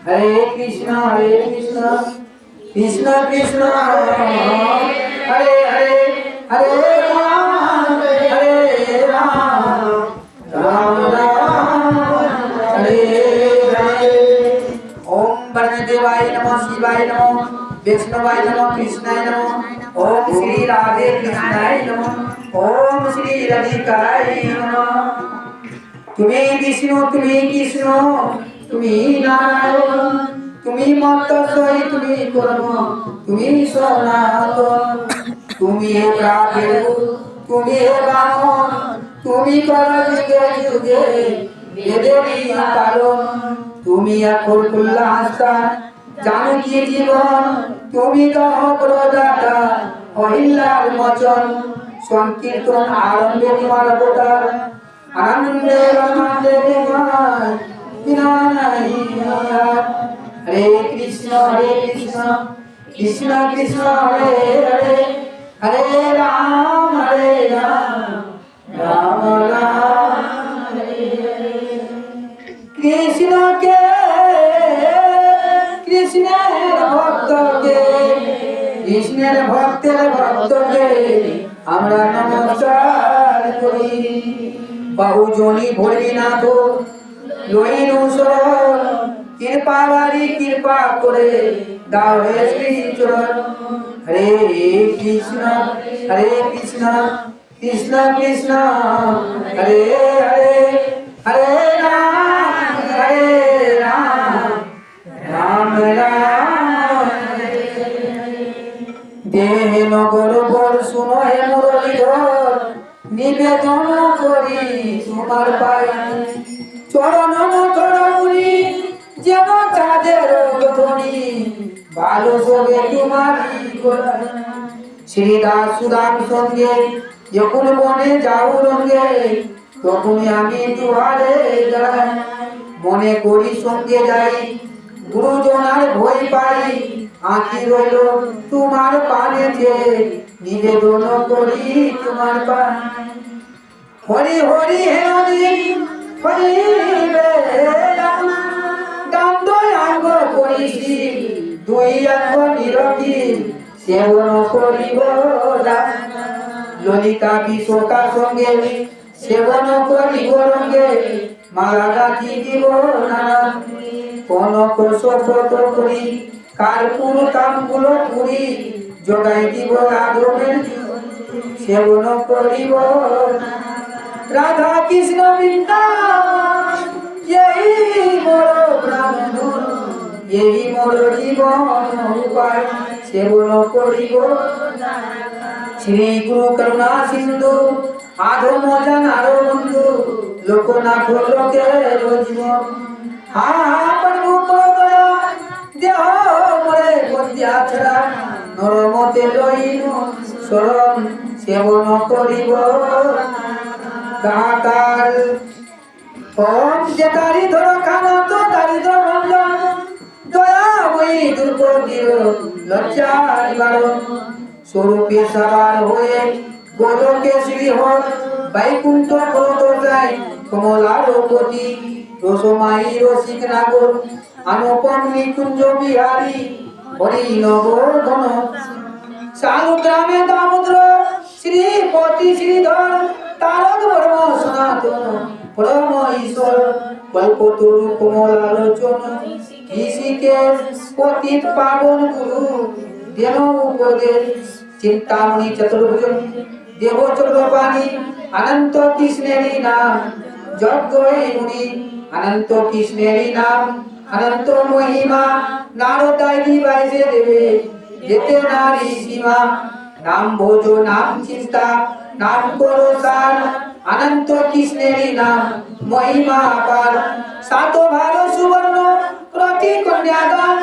हरे कृष्ण कृष्ण कृष्ण हरे हरे हरे राम राम राम हरे हरे। ओम वर्णदेवाय नमः शिवाय नमः वैष्णवाय नमः कृष्णाय नमः। ओम श्री राधे कृष्णाय नमः। ओम श्री राधिकाय नमः। তুমি বিষ্ণু তুমি কৃষ্ণ তুমি নারায়ণ তুমি মত্তস্বই তুমি কর্ম তুমি সনাতন তুমি প্রাবের তুমি বামন তুমি কর যুগে যুগে বেদেরই কারণ তুমি এখন কল্যাণস্থান জানকী জীবন তুমি দহ প্রদাতা অহিল্লার মোচন সংকীর্তন আরম্ভে তোমার অবতার आनंदे आनंदे बिना नहीं हरे कृष्ण कृष्ण कृष्ण हरे हरे हरे राम राम राम हरे हरे। कृष्ण के भक्त के कृष्णेर भक्तेर भक्त के আমরা নমস্কার করি। बहुजनी भोलेनाथ लइनु शरण कृपावारी कृपा करे दाओ हे श्री चरण। हरे कृष्ण कृष्ण कृष्ण हरे हरे हरे राम राम राम देह नगर बर सुनो हे मुरलीधर निवेदन करी तुम्हार पाए चरण चरणी जेन चाँदेर ध्वनि भालो सबे तुम्हारी श्रीदास सुदाम संगे যখন বনে যাও রঙে তখনই আমি দুয়ারে দাঁড়াই মনে করি সঙ্গে যাই গুরুজনার ভয় পাই আঁকি রইল তোমার পানেতে নিবেদন করি তোমার পানে হরি হরি হে হরি হরি গান্ধই আঙ্গ করিছি দুই অঙ্গ নিরবি সেবন করিব ললিতা বিশোকা সঙ্গে সেবন করিব রঙ্গে মালা গাঁথি দিব নানা কনক শপথ করি কার্পুর তাম্বুল পুরি জোগাই দিব রাধবের সেবন করিব রাধা কৃষ্ণ বৃন্দাবন এই মোর প্রাণ এই মোর জীবন উপায় সেবন করিব শ্রী গুরু করুণা সিন্ধু আধম জানার বন্ধু লোকনাথ লোকের জীবন হা প্রভু দয়া দেহ মরে বন্দিয়া ছাড়া নরমতে লইনু শরণ সেবন করিব গাকার ওম যে দারিদ্র খানা তো দারিদ্র ভঞ্জন দয়া বই দুর্গতির লজ্জা নিবারণ স্বরূপে সাবার হয়ে গোলকে শ্রীহর বৈকুণ্ঠ ক্রোধ যায় কমলার পতি রসমাই রসিক নাগর अनुपम निकुंज बिहारी हरि नगर घन शालग्रामे दामोदर श्रीपति श्रीधर तारक वर्म सनातन परम ईश्वर कल्पतरु कमलालोचन ऋषिकेश पतित पावन गुरु देव उपदेश चिंतामणि चतुर्भुज देव चक्रपाणि अनंत कृष्णेरी नाम जगय मुनि अनंत कृष्णेरी नाम अनंत महिमा नारदाई बाइजे देवे जेते नारी सीमा नाम भोजो नाम चिंता नाम करो सार अनंत कृष्णेरी नाम महिमा अपार सातो भारो सुवर्ण प्रति कन्यादान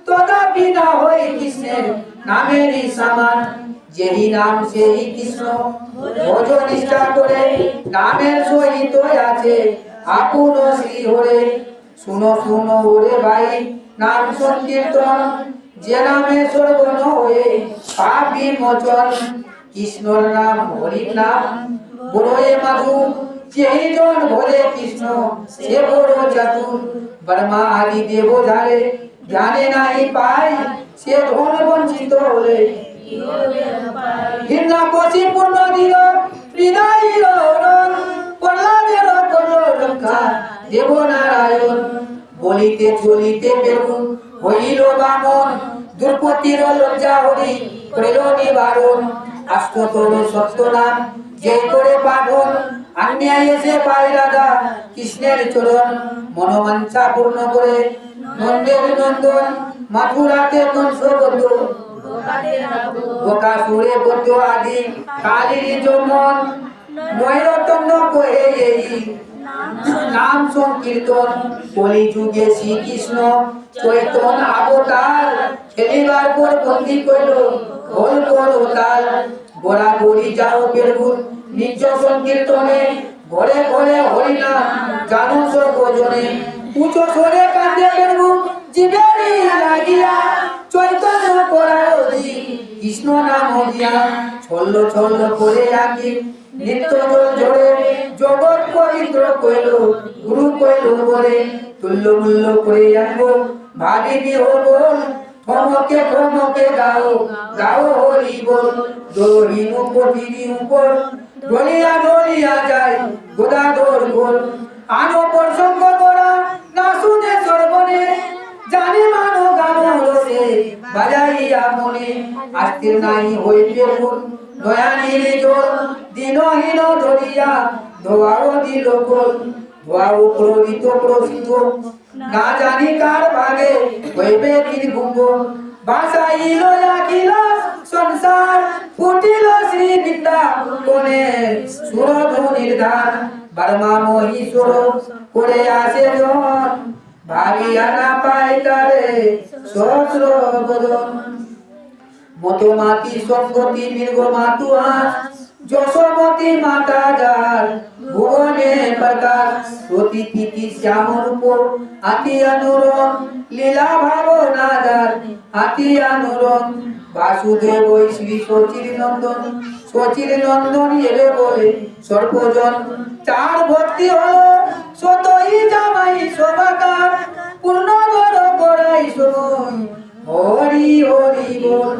तथापि ना होय कृष्णेर नामेरी समान जेहि नाम सेहि कृष्ण भोजो निष्ठा करे नामेर सहित आछे आपुन श्री हरे सुनो सुनो ओरे भाई नाम संकीर्तन जे नामे सर्वन होए पापी मोचन कृष्णर नाम हरि नाम बड़ोए मधु যেই জন ভোলে কৃষ্ণ সে বড় চতুর ব্রহ্মা আদি দেব ধারে ধ্যানে নাই পাই সে ধন বঞ্চিত হলে হিরণ্যকশি পূর্ণ দিল হৃদয়ের রণ প্রহ্লাদের করল রক্ষা দেব নারায়ণ বলিতে চলিতে বেগুন হইল বামন দ্রৌপদীর লজ্জা হরি করিল নিবারণ আষ্টতর সত্যনাম যেই করে পাঠন অন্যায় এসে পায় রাধা কৃষ্ণের চরণ মনোবাঞ্ছা পূর্ণ করে নন্দের নন্দন মথুরাতে কংসবদ্ধ বকাসুরে বদ্ধ আদি কালীর যমন নৈরতন্য কহে এই নাম সংকীর্তন কলিযুগে শ্রীকৃষ্ণ চৈতন্য অবতার খেলিবার পর বন্দী কইল ঘোল ঘোল তাল গোড়া গড়ি যাও বেরগুন নিজ সংকীর্তনে ঘরে ঘরে হরিনাম জানো সর্বজনে উঁচু সরে কাঁদে বেরগুন জীবেরি লাগিয়া চৈতন্য করায়দি কৃষ্ণ নাম দিয়া ছল্ল ছল্ল করে আঁকি নিত্য জল ঝরে জগৎ পবিত্র কইল গুরু কইল বলে তুল্য মূল্য করে আনবো ভাবিবি ও বল থমকে থমকে গাও গাও হরি বল দোহিন উপতিরি উপর ডলিয়া ডলিয়া যায় গোদাধর গোল আনো প্রসঙ্গ করা না শুনে সর্বনে জানি মানো গানো রসে বাজাইয়া মনে আস্তির নাই হইতে ভুল দয়ানির জল দিনহীন ধরিয়া ধোয়াও দিল গোল ধোয়াও প্রবিত প্রসিত না জানি কার ভাগে হইবে ত্রিভুঙ্গ বাসাইল আখিল সংসার ফুটিল শ্রী বৃন্দাবনে সুরধুনির ধান বর্মা মহীশ্বর করে আসে জন ভাবিয়া না পাই তারে সহস্র বদন মতমাতি সঙ্গতি মৃগ মাতু আস যশোমতি মাতা যার ভুবনে প্রকাশ প্রতি প্রীতি শ্যাম রূপ আতি অনুরম লীলা ভাবনা যার আতি অনুরম বাসুদেব শ্রী শচীর নন্দন এবে বলে সর্বজন চার ভক্তি হলো সতই জামাই শোভাকার পূর্ণ গর করাই সময় হরি হরি বল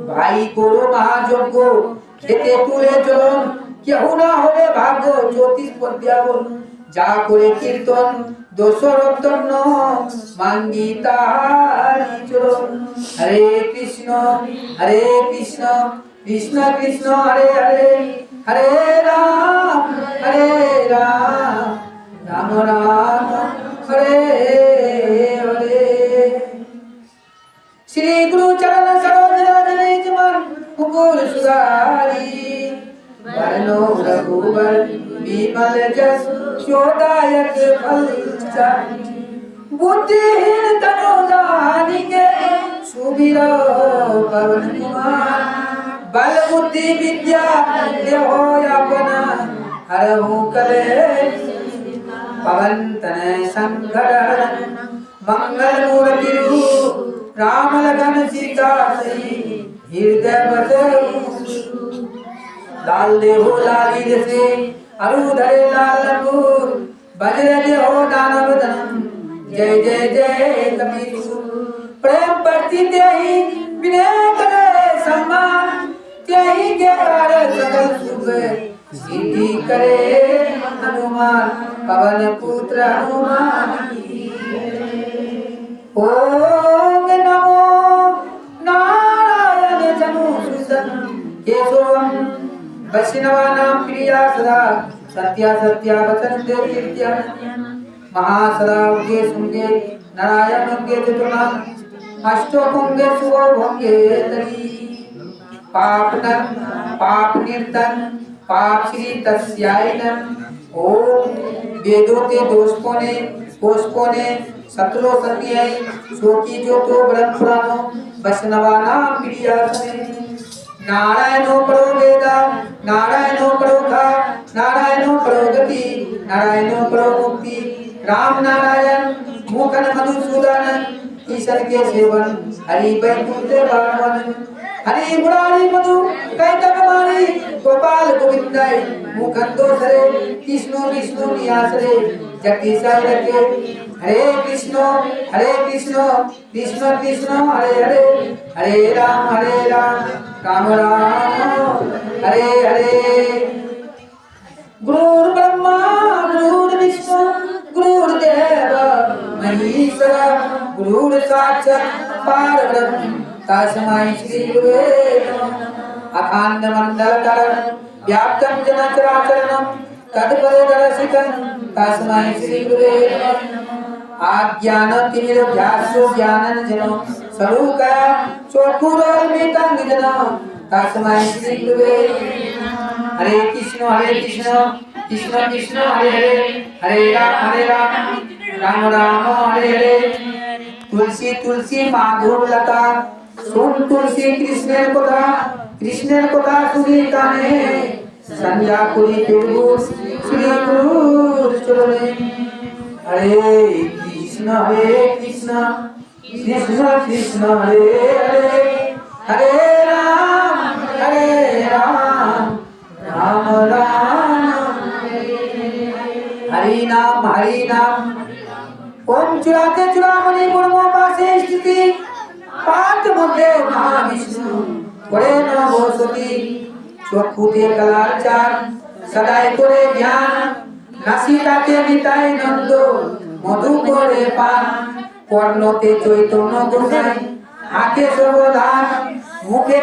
ভাই করো মহাযজ্ঞ খেতে তুলে চলন কেউ না হবে ভাগ্য জ্যোতিষ পদ্যাবন যা করে কীর্তন দোষরত্ন মাঙ্গি তাহারি চরণ হরে কৃষ্ণ কৃষ্ণ কৃষ্ণ হরে হরে হরে রাম রাম রাম হরে হরে श्री गुरु चरण सरोज रज निज मन मुकुर सुधारी बरनो रघुबर विमल जस जोदायक फल चारि बुद्धिहीन तनु जानिके सुमिरो पवन कुमार बल बुद्धि विद्या देहो अपना हरहु कलेश पवन तनय संकट मंगल मूर्ति रूप राम लगन सीता सही हृदय बसे लाल देहो लाली जैसे अरु धरे लाल अंगूर वज्र देहो दानव धनम जय जय जय कबीर प्रेम प्रति तेहि विनय करे सम्मान तेहि के कार्य सकल शुभ सिद्धि करे हनुमान पवन पुत्र हनुमान ओम नमो नारायण जनु सुदन केशवम वैष्णवानां प्रिया सदा सत्या सत्या वचन दे कीर्त्या महासदा उगे सुंगे नारायण उगे चतुर्नाम अष्टोपंगे सुभो भंगे तरी पाप निर्तन पाप श्री तस्यायनम ओम वेदोते दोषपोने कोषपोने सत्रो सन्याय शोकी जो तो ब्रह्म पुराणो वैष्णवानां प्रियासने नारायणो परो वेदा नारायणो परो खा नारायणो परो गति नारायणो परो मुक्ति राम नारायण मूकन मधुसूदन ईश्वर के सेवन हरि वैकुंठ पावन हरि मुरारी मधु कैतव मुरारी गोपाल गोविंदाय मुकुंदो हरे कृष्ण विष्णु नियासरे जगदीशाय रखे हरे कृष्ण कृष्ण कृष्ण हरे हरे हरे राम राम राम हरे हरे गुरुर्ब्रह्मा गुरुर्विष्णु गुरुर्देव महेश्वरा गुरुर्साक्षात् परब्रह्म तस्मै श्री गुरुवे नमः अखंड मंडलधरं व्याप्तं जन चराचरं तत्पददर्शितं तस्मै श्री गुरुवे नमः आज्ञानतिमिरभ्यासो ज्ञानंजनो स्वरूपा चक्षुरुन्मीलितं येन तस्मै श्री गुरुवे हरे कृष्ण कृष्ण कृष्ण हरे हरे हरे राम राम राम हरे हरे तुलसी तुलसी माधुर लता सुन तुलसी कृष्णेर कथा सुनी काने संध्या करी प्रभु श्री गुरुर चरणे हरे कृष्ण कृष्ण कृष्ण हरे हरे हरे राम राम राम हरि नाम ओम चुराते चुरामणि गुरुमोपासे स्थिति पाठ मध्य महाविष्णु पड़े नमो सती चक्षुते कलाचार सदाय करे ध्यान नासिकाते निताय नंद मधु करे पान कर्णते चैतन्य गोसाई हाथे सर्वदान मुखे